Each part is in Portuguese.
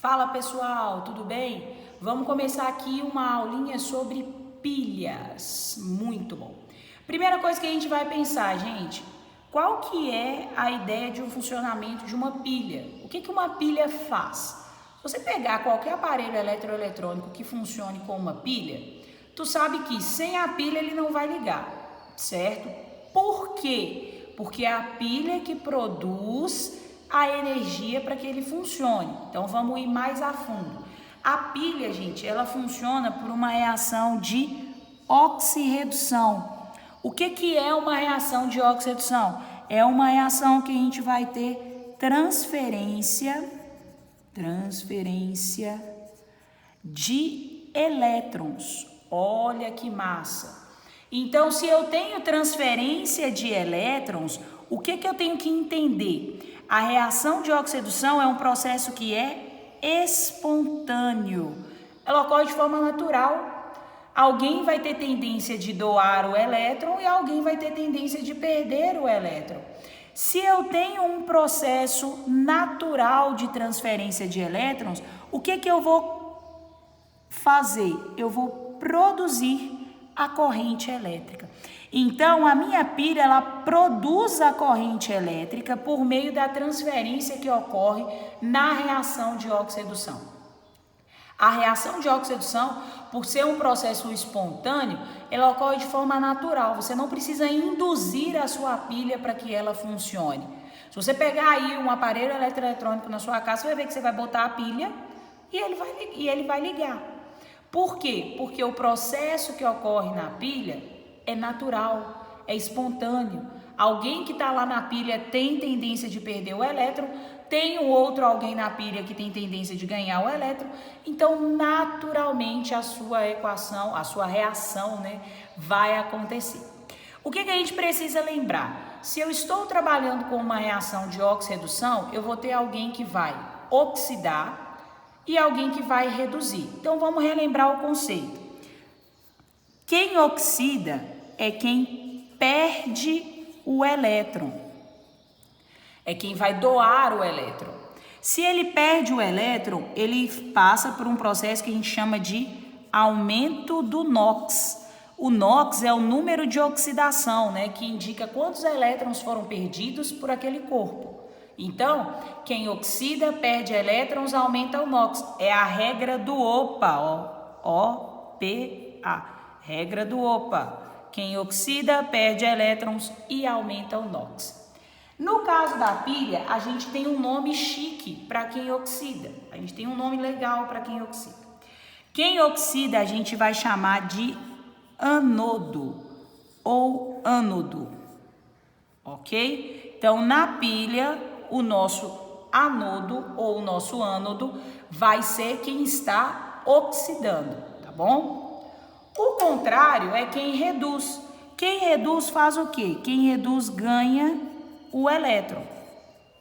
Fala pessoal, tudo bem? Vamos começar aqui uma aulinha sobre pilhas. Muito bom. Primeira coisa que a gente vai pensar, gente, qual que é a ideia de um funcionamento de uma pilha? O que uma pilha faz? Se você pegar qualquer aparelho eletroeletrônico que funcione com uma pilha, tu sabe que sem a pilha ele não vai ligar, certo? Por quê? Porque é a pilha que produz a energia para que ele funcione. Então vamos ir mais a fundo. A pilha, gente, ela funciona por uma reação de oxirredução. O que é uma reação de oxirredução? É uma reação que a gente vai ter transferência de elétrons. Olha que massa! Então, se eu tenho transferência de elétrons, o que eu tenho que entender? A reação de oxirredução é um processo que é espontâneo. Ela ocorre de forma natural. Alguém vai ter tendência de doar o elétron e alguém vai ter tendência de perder o elétron. Se eu tenho um processo natural de transferência de elétrons, o que eu vou fazer? Eu vou produzir a corrente elétrica. Então, a minha pilha, ela produz a corrente elétrica por meio da transferência que ocorre na reação de oxirredução. A reação de oxirredução, por ser um processo espontâneo, ela ocorre de forma natural. Você não precisa induzir a sua pilha para que ela funcione. Se você pegar aí um aparelho eletroeletrônico na sua casa, você vai ver que você vai botar a pilha e ele vai ligar. Por quê? Porque o processo que ocorre na pilha é natural, é espontâneo. Alguém que está lá na pilha tem tendência de perder o elétron, tem um outro alguém na pilha que tem tendência de ganhar o elétron, então naturalmente a sua equação, a sua reação, vai acontecer. O que a gente precisa lembrar? Se eu estou trabalhando com uma reação de oxirredução, eu vou ter alguém que vai oxidar e alguém que vai reduzir. Então vamos relembrar o conceito. Quem oxida é quem perde o elétron. É quem vai doar o elétron. Se ele perde o elétron, ele passa por um processo que a gente chama de aumento do NOx. O NOx é o número de oxidação, que indica quantos elétrons foram perdidos por aquele corpo. Então, quem oxida, perde elétrons, aumenta o NOx. É a regra do OPA, O-P-A. Regra do OPA. Quem oxida, perde elétrons e aumenta o NOx. No caso da pilha, a gente tem um nome chique para quem oxida. A gente tem um nome legal para quem oxida. Quem oxida a gente vai chamar de anodo ou ânodo. Ok? Então, na pilha, o nosso anodo ou o nosso ânodo vai ser quem está oxidando, tá bom? O contrário é quem reduz. Quem reduz faz o quê? Quem reduz ganha o elétron,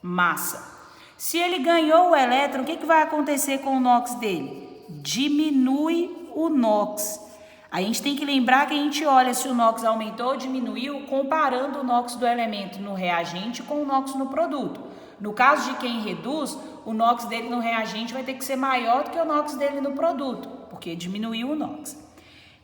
massa. Se ele ganhou o elétron, o que vai acontecer com o NOx dele? Diminui o NOx. A gente tem que lembrar que a gente olha se o NOx aumentou ou diminuiu comparando o NOx do elemento no reagente com o NOx no produto. No caso de quem reduz, o NOx dele no reagente vai ter que ser maior do que o NOx dele no produto, porque diminuiu o NOx.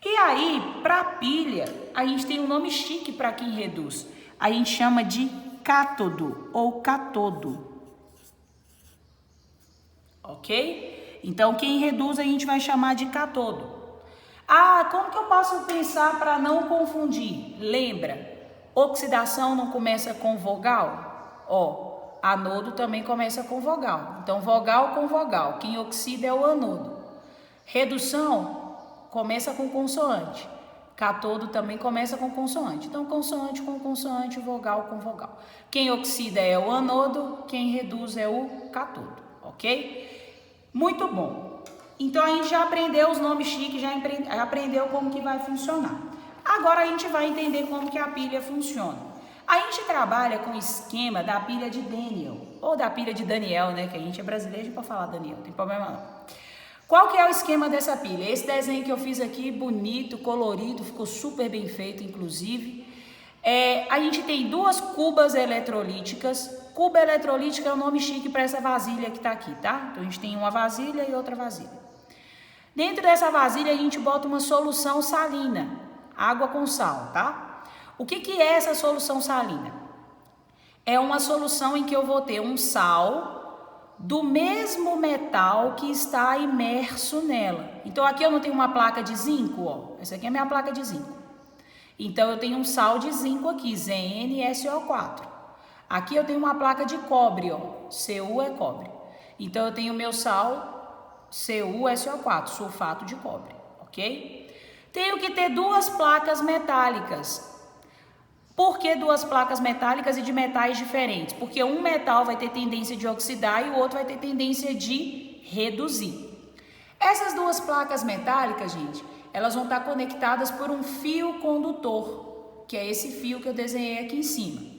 E aí, para a pilha, a gente tem um nome chique para quem reduz. A gente chama de cátodo ou catodo. Ok? Então, quem reduz a gente vai chamar de catodo. Ah, como que eu posso pensar para não confundir? Lembra, oxidação não começa com vogal? Anodo também começa com vogal. Então, vogal com vogal. Quem oxida é o anodo. Redução começa com consoante. Catodo também começa com consoante. Então, consoante com consoante, vogal com vogal. Quem oxida é o anodo, quem reduz é o catodo, ok? Muito bom. Então, a gente já aprendeu os nomes chiques, já aprendeu como que vai funcionar. Agora, a gente vai entender como que a pilha funciona. A gente trabalha com o esquema da pilha de Daniel, ou da pilha de Daniel, que a gente é brasileiro para falar Daniel, não tem problema não. Qual que é o esquema dessa pilha? Esse desenho que eu fiz aqui, bonito, colorido, ficou super bem feito, inclusive. A gente tem duas cubas eletrolíticas, Cuba eletrolítica é um nome chique para essa vasilha que está aqui, tá? Então, a gente tem uma vasilha e outra vasilha. Dentro dessa vasilha, a gente bota uma solução salina, água com sal, tá? O que é essa solução salina? É uma solução em que eu vou ter um sal do mesmo metal que está imerso nela. Então, aqui eu não tenho uma placa de zinco, ó. Essa aqui é a minha placa de zinco. Então, eu tenho um sal de zinco aqui, ZnSO4. Aqui eu tenho uma placa de cobre, ó. Cu é cobre. Então, eu tenho o meu sal CuSO4, sulfato de cobre, ok? Tenho que ter duas placas metálicas. Por que duas placas metálicas e de metais diferentes? Porque um metal vai ter tendência de oxidar e o outro vai ter tendência de reduzir. Essas duas placas metálicas, gente, elas vão estar conectadas por um fio condutor, que é esse fio que eu desenhei aqui em cima.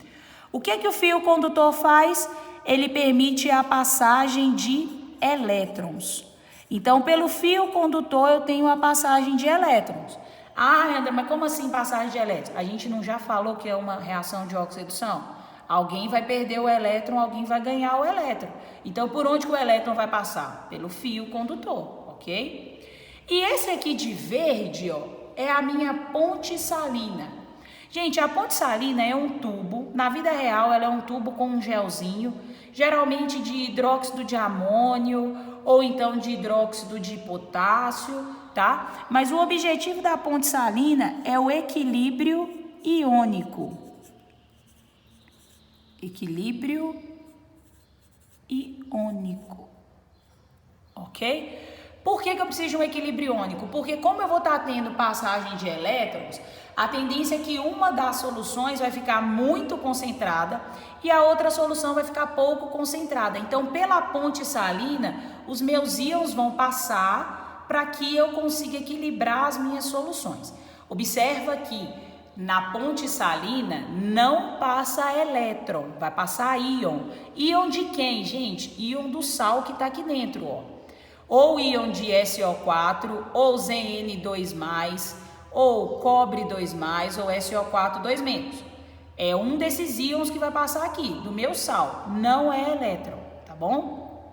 O que o fio condutor faz? Ele permite a passagem de elétrons. Então, pelo fio condutor, eu tenho a passagem de elétrons. Ah, André, mas como assim passagem de elétrons? A gente não já falou que é uma reação de oxidação? Alguém vai perder o elétron, alguém vai ganhar o elétron. Então, por onde que o elétron vai passar? Pelo fio condutor, ok? E esse aqui de verde, ó, é a minha ponte salina. Gente, a ponte salina é um tubo, na vida real ela é um tubo com um gelzinho, geralmente de hidróxido de amônio ou então de hidróxido de potássio, tá? Mas o objetivo da ponte salina é o equilíbrio iônico. Equilíbrio iônico, ok? Por que eu preciso de um equilíbrio iônico? Porque como eu vou estar tendo passagem de elétrons, a tendência é que uma das soluções vai ficar muito concentrada e a outra solução vai ficar pouco concentrada. Então, pela ponte salina, os meus íons vão passar para que eu consiga equilibrar as minhas soluções. Observa que na ponte salina não passa elétron, vai passar íon. Íon de quem, gente? Íon do sal que está aqui dentro, ó. Ou íon de SO4, ou Zn2+, ou cobre 2+, ou SO4 2-. É um desses íons que vai passar aqui, do meu sal, não é elétron, tá bom?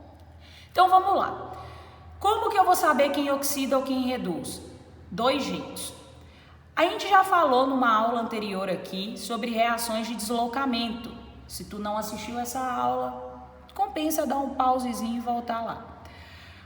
Então vamos lá. Como que eu vou saber quem oxida ou quem reduz? Dois jeitos. A gente já falou numa aula anterior aqui sobre reações de deslocamento. Se tu não assistiu essa aula, compensa dar um pausezinho e voltar lá.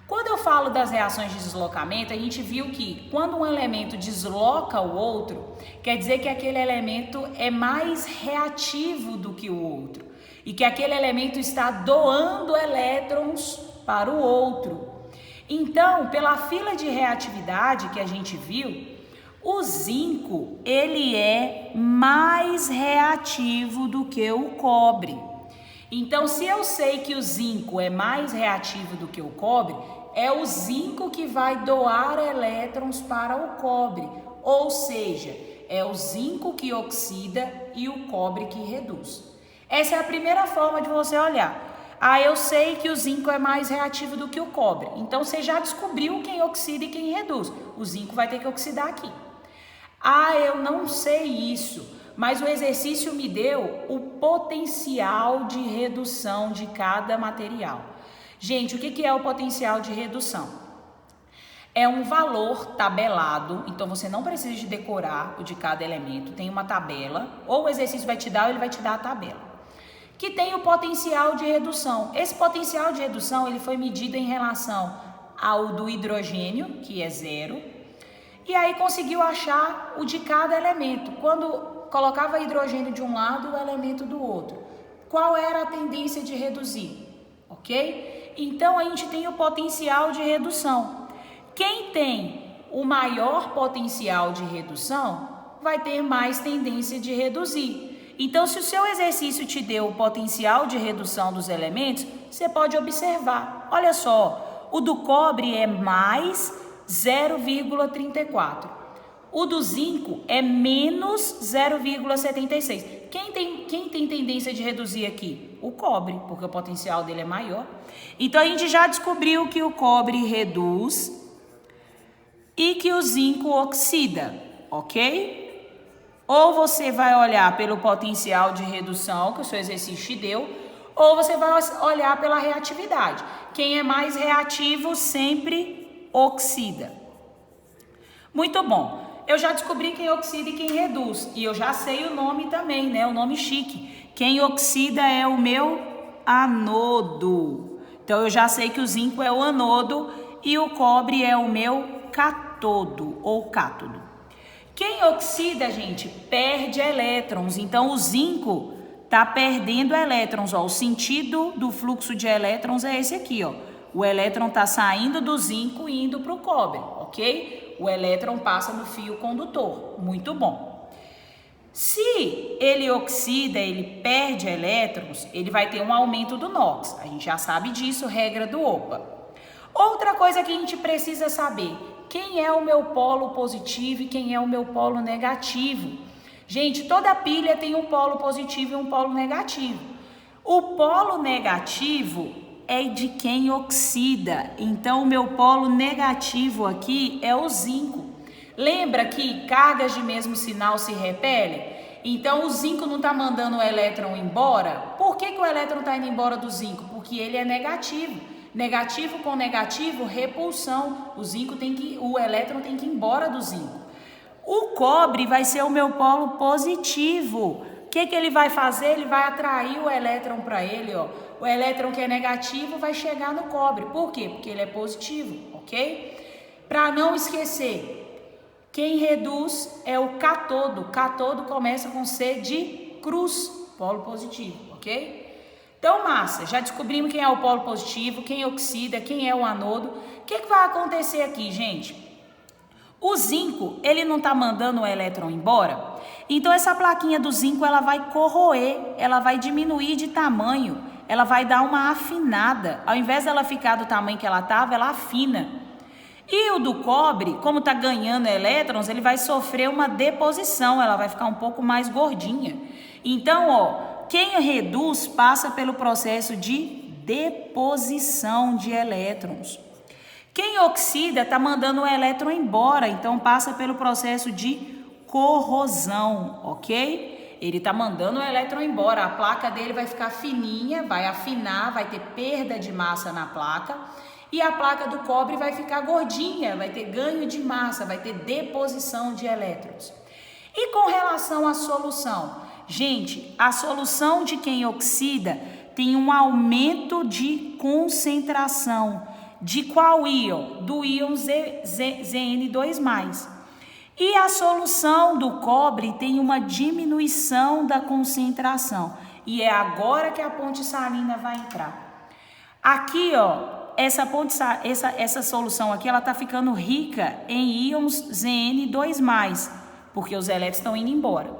Quando eu falo das reações de deslocamento, a gente viu que quando um elemento desloca o outro, quer dizer que aquele elemento é mais reativo do que o outro e que aquele elemento está doando elétrons para o outro. Então, pela fila de reatividade que a gente viu, o zinco, ele é mais reativo do que o cobre. Então, se eu sei que o zinco é mais reativo do que o cobre, é o zinco que vai doar elétrons para o cobre. Ou seja, é o zinco que oxida e o cobre que reduz. Essa é a primeira forma de você olhar. Ah, eu sei que o zinco é mais reativo do que o cobre. Então, você já descobriu quem oxida e quem reduz. O zinco vai ter que oxidar aqui. Ah, eu não sei isso, mas o exercício me deu o potencial de redução de cada material. Gente, o que é o potencial de redução? É um valor tabelado, então você não precisa de decorar o de cada elemento, tem uma tabela, ou o exercício vai te dar ou ele vai te dar a tabela, que tem o potencial de redução. Esse potencial de redução ele foi medido em relação ao do hidrogênio, que é 0, e aí conseguiu achar o de cada elemento. Quando colocava hidrogênio de um lado, o elemento do outro. Qual era a tendência de reduzir? Ok? Então, a gente tem o potencial de redução. Quem tem o maior potencial de redução, vai ter mais tendência de reduzir. Então, se o seu exercício te deu o potencial de redução dos elementos, você pode observar. Olha só, o do cobre é mais 0,34. O do zinco é menos 0,76. Quem tem tendência de reduzir aqui? O cobre, porque o potencial dele é maior. Então, a gente já descobriu que o cobre reduz e que o zinco oxida, ok? Ou você vai olhar pelo potencial de redução que o seu exercício te deu, ou você vai olhar pela reatividade. Quem é mais reativo sempre oxida. Muito bom. Eu já descobri quem oxida e quem reduz. E eu já sei o nome também, né? O nome chique. Quem oxida é o meu anodo. Então, eu já sei que o zinco é o anodo e o cobre é o meu cátodo ou cátodo. Quem oxida, gente, perde elétrons. Então, o zinco está perdendo elétrons. Ó. O sentido do fluxo de elétrons é esse aqui, ó. O elétron está saindo do zinco e indo para o cobre, ok? O elétron passa no fio condutor. Muito bom. Se ele oxida, ele perde elétrons, ele vai ter um aumento do NOx. A gente já sabe disso, regra do OPA. Outra coisa que a gente precisa saber, quem é o meu polo positivo e quem é o meu polo negativo? Gente, toda pilha tem um polo positivo e um polo negativo. O polo negativo é de quem oxida, então o meu polo negativo aqui é o zinco. Lembra que cargas de mesmo sinal se repelem? Então o zinco não está mandando o elétron embora. Por que o elétron está indo embora do zinco? Porque ele é negativo. Negativo com negativo, repulsão. O elétron tem que ir embora do zinco. O cobre vai ser o meu polo positivo. O que ele vai fazer? Ele vai atrair o elétron para ele, ó. O elétron que é negativo vai chegar no cobre. Por quê? Porque ele é positivo, ok? Para não esquecer, quem reduz é o cátodo. Cátodo começa com C de cruz, polo positivo, ok? Então, massa, já descobrimos quem é o polo positivo, quem oxida, quem é o anodo. O que vai acontecer aqui, gente? O zinco, ele não está mandando o elétron embora, então essa plaquinha do zinco ela vai corroer, ela vai diminuir de tamanho, ela vai dar uma afinada. Ao invés dela ficar do tamanho que ela estava, ela afina. E o do cobre, como está ganhando elétrons, ele vai sofrer uma deposição, ela vai ficar um pouco mais gordinha. Então, ó, quem reduz passa pelo processo de deposição de elétrons. Quem oxida está mandando o elétron embora, então passa pelo processo de corrosão, ok? Ele está mandando o elétron embora, a placa dele vai ficar fininha, vai afinar, vai ter perda de massa na placa. E a placa do cobre vai ficar gordinha, vai ter ganho de massa, vai ter deposição de elétrons. E com relação à solução? Gente, a solução de quem oxida tem um aumento de concentração. De qual íon? Do íon Zn2+. E a solução do cobre tem uma diminuição da concentração. E é agora que a ponte salina vai entrar. Aqui, ó. Essa solução aqui, ela está ficando rica em íons Zn2+, porque os elétrons estão indo embora.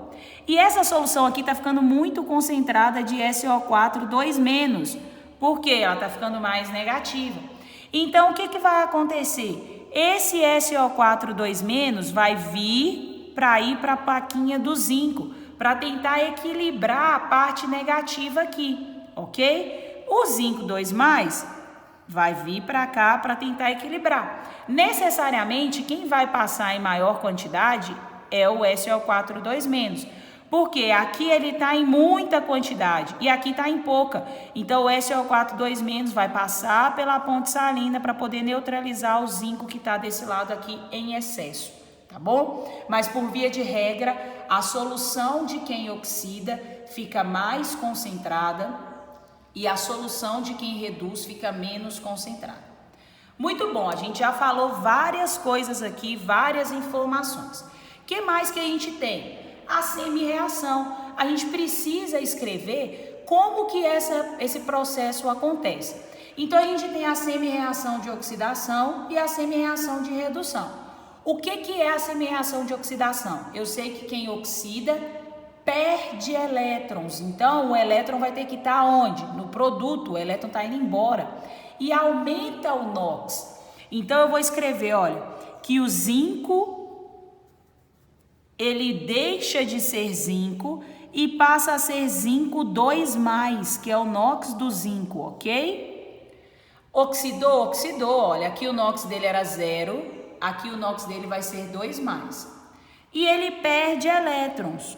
E essa solução aqui está ficando muito concentrada de SO4 2-, porque ela está ficando mais negativa. Então, o que vai acontecer? Esse SO4 2- vai vir para ir para a plaquinha do zinco, para tentar equilibrar a parte negativa aqui, ok? O zinco 2+, vai vir para cá para tentar equilibrar. Necessariamente, quem vai passar em maior quantidade é o SO4 2-, porque aqui ele está em muita quantidade e aqui está em pouca. Então, o SO4 2- vai passar pela ponte salina para poder neutralizar o zinco que está desse lado aqui em excesso, tá bom? Mas, por via de regra, a solução de quem oxida fica mais concentrada e a solução de quem reduz fica menos concentrada. Muito bom, a gente já falou várias coisas aqui, várias informações. O que mais que a gente tem? A semi-reação. A gente precisa escrever como que esse processo acontece. Então, a gente tem a semi-reação de oxidação e a semi-reação de redução. O que é a semi-reação de oxidação? Eu sei que quem oxida perde elétrons, então o elétron vai ter que estar onde? No produto, o elétron está indo embora e aumenta o NOx. Então eu vou escrever, olha, que o zinco, ele deixa de ser zinco e passa a ser zinco 2+, que é o NOx do zinco, ok? Oxidou, olha, aqui o NOx dele era 0, aqui o NOx dele vai ser 2+. E ele perde elétrons,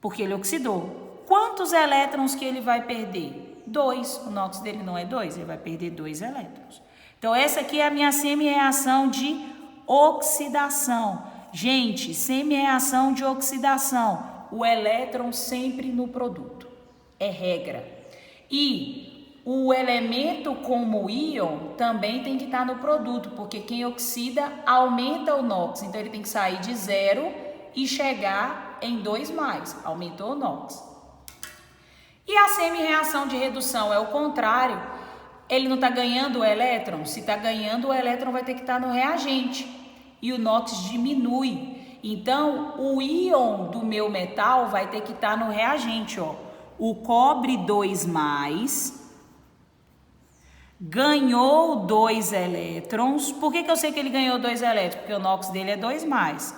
porque ele oxidou. Quantos elétrons que ele vai perder? 2. O NOx dele não é 2, ele vai perder 2 elétrons. Então, essa aqui é a minha semi-reação de oxidação. Gente, semi-reação de oxidação, o elétron sempre no produto. É regra. E o elemento como íon também tem que estar no produto, porque quem oxida aumenta o NOx. Então, ele tem que sair de 0 e chegar em 2+. Aumentou o NOx. E a semi-reação de redução é o contrário. Ele não está ganhando o elétron? Se está ganhando, o elétron vai ter que estar no reagente. E o NOx diminui. Então, o íon do meu metal vai ter que estar no reagente, ó. O cobre 2+, ganhou 2 elétrons. Por que eu sei que ele ganhou 2 elétrons? Porque o NOx dele é 2+.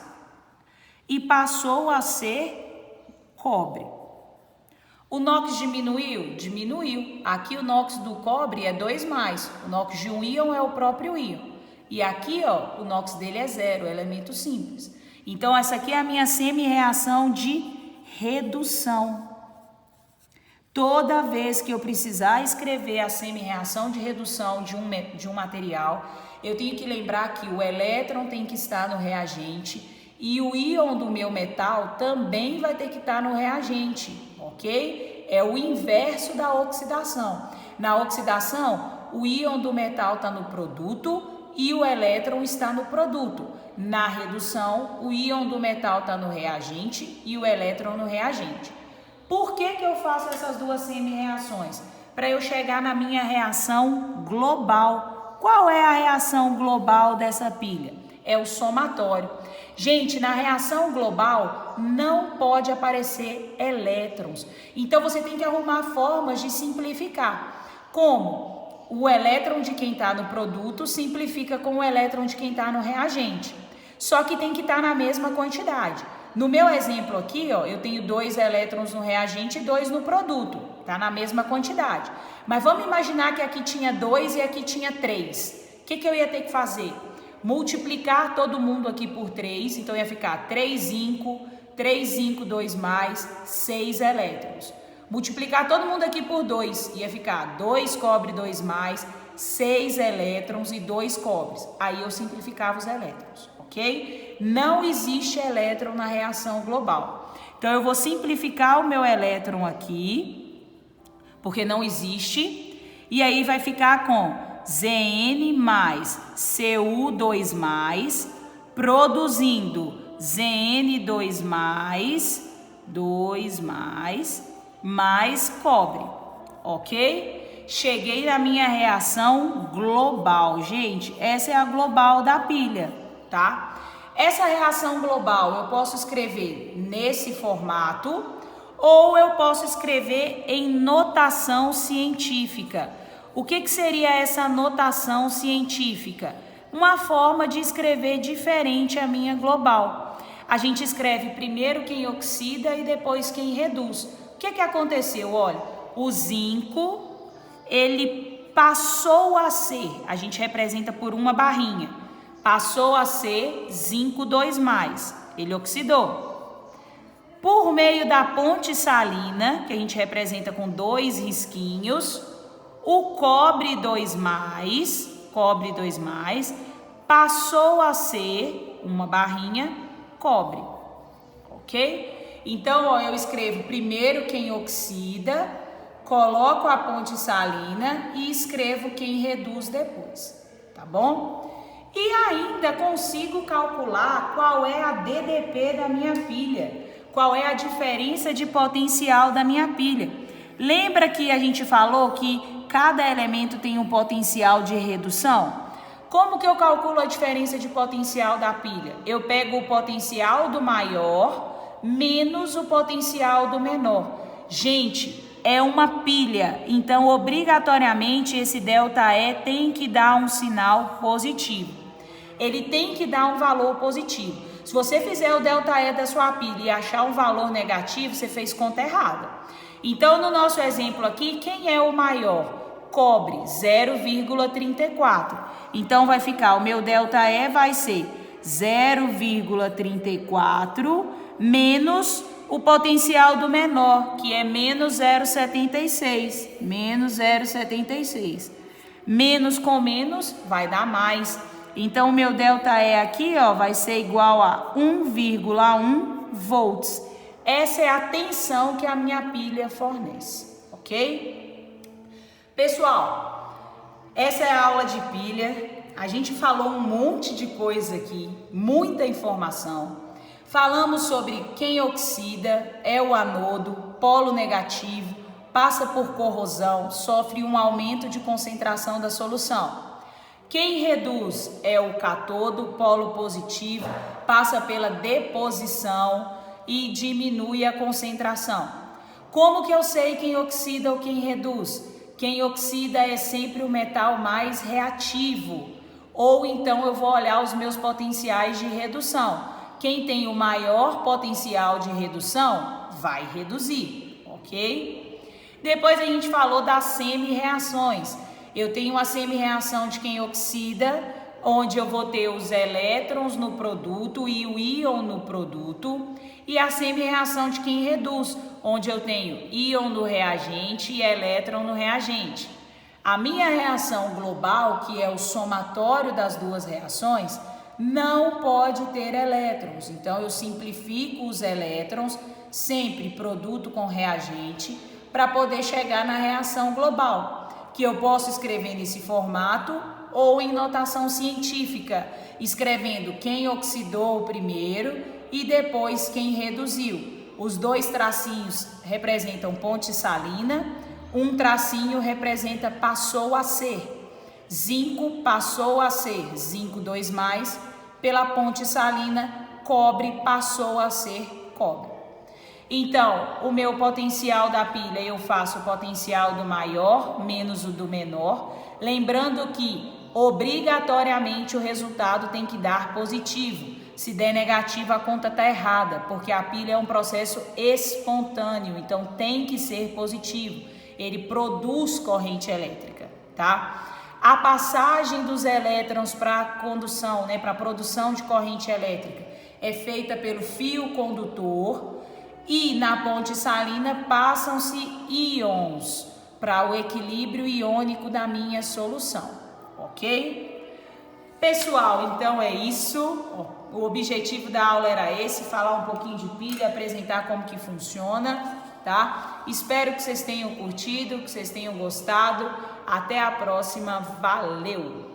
E passou a ser cobre. O NOx diminuiu? Diminuiu. Aqui o NOx do cobre é 2+. O NOx de um íon é o próprio íon. E aqui, ó, o NOx dele é 0, elemento simples. Então, essa aqui é a minha semi-reação de redução. Toda vez que eu precisar escrever a semi-reação de redução de um material, eu tenho que lembrar que o elétron tem que estar no reagente e o íon do meu metal também vai ter que estar no reagente, ok? É o inverso da oxidação. Na oxidação, o íon do metal está no produto e o elétron está no produto. Na redução, o íon do metal está no reagente e o elétron no reagente. Por que eu faço essas duas semi-reações? Para eu chegar na minha reação global. Qual é a reação global dessa pilha? É o somatório. Gente, na reação global não pode aparecer elétrons. Então, você tem que arrumar formas de simplificar. Como? O elétron de quem está no produto simplifica com o elétron de quem está no reagente. Só que tem que estar na mesma quantidade. No meu exemplo aqui, ó, eu tenho 2 elétrons no reagente e 2 no produto. Tá na mesma quantidade. Mas vamos imaginar que aqui tinha 2 e aqui tinha 3. O que eu ia ter que fazer? Multiplicar todo mundo aqui por 3. Então, ia ficar 3 zinco, 2+, 6 elétrons. Multiplicar todo mundo aqui por 2. Ia ficar 2 cobre, 2+, 6 elétrons e 2 cobres. Aí eu simplificava os elétrons. Ok? Não existe elétron na reação global. Então, eu vou simplificar o meu elétron aqui, porque não existe, e aí vai ficar com Zn mais Cu2+, produzindo Zn2+, mais cobre, ok? Cheguei na minha reação global. Gente, essa é a global da pilha. Tá? Essa reação global eu posso escrever nesse formato ou eu posso escrever em notação científica. O que seria essa notação científica? Uma forma de escrever diferente a minha global. A gente escreve primeiro quem oxida e depois quem reduz. O que aconteceu? Olha, o zinco, ele passou a ser, a gente representa por uma barrinha. Passou a ser zinco 2+, ele oxidou. Por meio da ponte salina, que a gente representa com 2 risquinhos, o cobre 2+, passou a ser, uma barrinha, cobre, ok? Então, ó, eu escrevo primeiro quem oxida, coloco a ponte salina e escrevo quem reduz depois, tá bom? E ainda consigo calcular qual é a DDP da minha pilha, qual é a diferença de potencial da minha pilha. Lembra que a gente falou que cada elemento tem um potencial de redução? Como que eu calculo a diferença de potencial da pilha? Eu pego o potencial do maior menos o potencial do menor. Gente, é uma pilha, então obrigatoriamente esse ΔE tem que dar um sinal positivo. Ele tem que dar um valor positivo. Se você fizer o ΔE da sua pilha e achar um valor negativo, você fez conta errada. Então, no nosso exemplo aqui, quem é o maior? Cobre, 0,34. Então, vai ficar, o meu ΔE vai ser 0,34 menos o potencial do menor, que é menos 0,76. Menos 0,76. Menos com menos vai dar mais. Então, o meu ΔE aqui, ó, vai ser igual a 1,1 volts. Essa é a tensão que a minha pilha fornece, ok? Pessoal, essa é a aula de pilha. A gente falou um monte de coisa aqui, muita informação. Falamos sobre quem oxida, é o anodo, polo negativo, passa por corrosão, sofre um aumento de concentração da solução. Quem reduz é o cátodo, polo positivo, passa pela deposição e diminui a concentração. Como que eu sei quem oxida ou quem reduz? Quem oxida é sempre o metal mais reativo. Ou então eu vou olhar os meus potenciais de redução. Quem tem o maior potencial de redução vai reduzir, ok? Depois a gente falou das semi-reações. Eu tenho uma semi-reação de quem oxida, onde eu vou ter os elétrons no produto e o íon no produto. E a semi-reação de quem reduz, onde eu tenho íon no reagente e elétron no reagente. A minha reação global, que é o somatório das duas reações, não pode ter elétrons. Então, eu simplifico os elétrons, sempre produto com reagente, para poder chegar na reação global, que eu posso escrever nesse formato ou em notação científica, escrevendo quem oxidou primeiro e depois quem reduziu. Os dois tracinhos representam ponte salina, um tracinho representa passou a ser. Zinco passou a ser zinco 2+, pela ponte salina, cobre passou a ser cobre. Então, o meu potencial da pilha, eu faço o potencial do maior menos o do menor, lembrando que obrigatoriamente o resultado tem que dar positivo. Se der negativo, a conta está errada, porque a pilha é um processo espontâneo, então tem que ser positivo. Ele produz corrente elétrica, tá? A passagem dos elétrons para a condução, né, para a produção de corrente elétrica, é feita pelo fio condutor e na ponte salina passam-se íons para o equilíbrio iônico da minha solução, ok? Pessoal, então é isso. O objetivo da aula era esse, falar um pouquinho de pilha, apresentar como que funciona, tá? Espero que vocês tenham curtido, que vocês tenham gostado. Até a próxima, valeu!